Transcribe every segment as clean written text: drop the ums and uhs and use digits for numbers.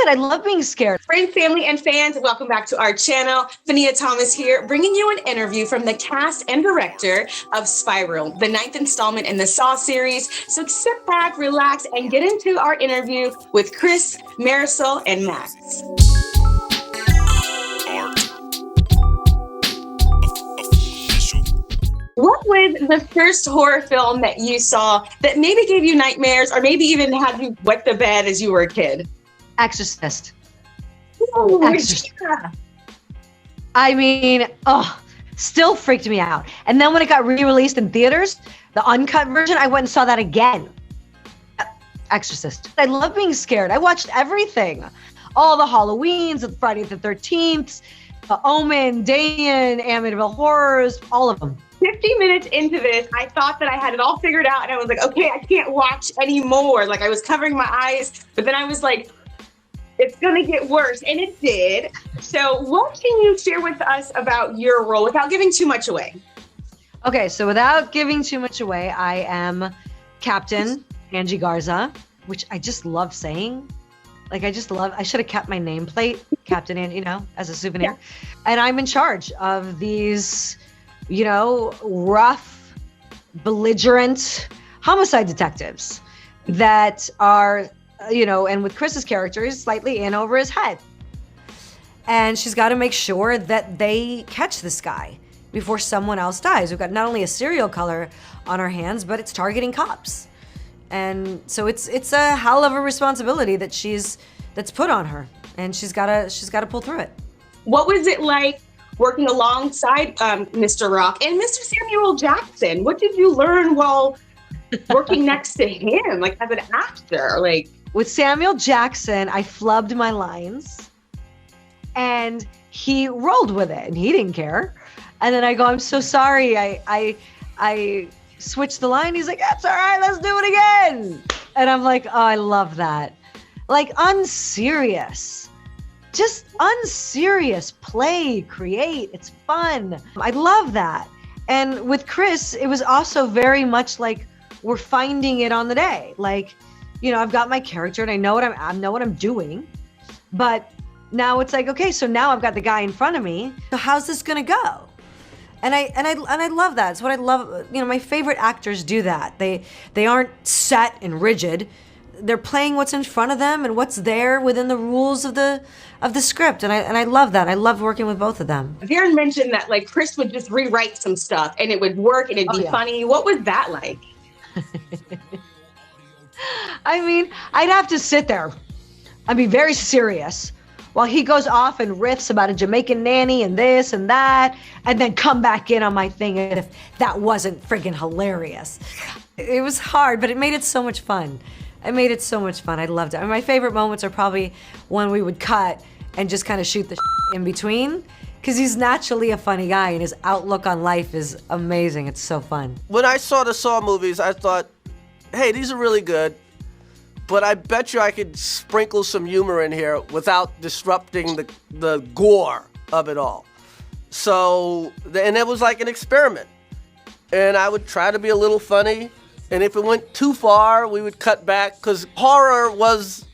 I love being scared. Friends, family, and fans, welcome back to our channel. Fania Thomas here, bringing you an interview from the cast and director of Spiral, the 9th installment in the Saw series. So sit back, relax, and get into our interview with Chris, Marisol, and Max. What was the first horror film that you saw that maybe gave you nightmares or maybe even had you wet the bed as you were a kid? Exorcist. Oh, Exorcist. yeah. I mean, still freaked me out. And then when it got re-released in theaters, the uncut version, I went and saw that again. Exorcist. I love being scared. I watched everything. All the Halloweens, the Friday the 13th, Omen, Damien, Amityville Horrors, all of them. 50 minutes into this, I thought that I had it all figured out, and I was like, okay, I can't watch anymore. Like, I was covering my eyes, but then I was like, it's gonna get worse, and it did. So what can you share with us about your role without giving too much away? Okay, so without giving too much away, I am Captain Angie Garza, which I just love saying. Like, I should have kept my nameplate, Captain Angie, as a souvenir. Yeah. And I'm in charge of these, rough, belligerent homicide detectives that are, and with Chris's character, he's slightly in over his head. And she's got to make sure that they catch this guy before someone else dies. We've got not only a serial killer on our hands, but it's targeting cops. And so it's a hell of a responsibility that's put on her, and she's got to pull through it. What was it like working alongside Mr. Rock and Mr. Samuel Jackson? What did you learn while working next to him, like as an actor? Like with Samuel Jackson, I flubbed my lines, and he rolled with it, and he didn't care. And then I go, "I'm so sorry. I switched the line." He's like, "That's all right. Let's do it again." And I'm like, "Oh, I love that." Like unserious, just unserious play, create. It's fun. I love that. And with Chris, it was also very much like we're finding it on the day. Like, I've got my character and I know what I'm doing, but now it's like, okay, so now I've got the guy in front of me. So how's this gonna go? And I love that. It's what I love. My favorite actors do that. They aren't set and rigid. They're playing what's in front of them and what's there within the rules of the script. And I love that. I love working with both of them. Darren mentioned that like Chris would just rewrite some stuff and it would work and it'd be funny. What was that like? I mean, I'd have to sit there and be very serious while he goes off and riffs about a Jamaican nanny and this and that, and then come back in on my thing if that wasn't friggin' hilarious. It was hard, but it made it so much fun. I loved it. My favorite moments are probably when we would cut and just kind of shoot the in between, because he's naturally a funny guy and his outlook on life is amazing. It's so fun. When I saw the Saw movies, I thought, hey, these are really good, but I bet you I could sprinkle some humor in here without disrupting the gore of it all. So, and it was like an experiment. And I would try to be a little funny. And if it went too far, we would cut back, because horror was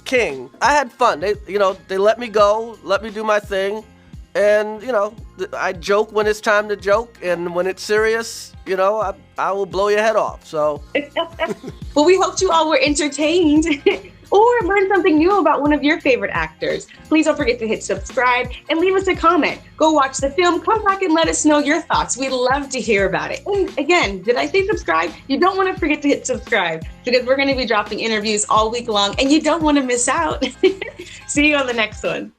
king. I had fun. They let me go, let me do my thing. And, I joke when it's time to joke. And when it's serious, I will blow your head off. So. Well, we hope you all were entertained or learned something new about one of your favorite actors. Please don't forget to hit subscribe and leave us a comment. Go watch the film, come back and let us know your thoughts. We'd love to hear about it. And again, did I say subscribe? You don't want to forget to hit subscribe, because we're going to be dropping interviews all week long and you don't want to miss out. See you on the next one.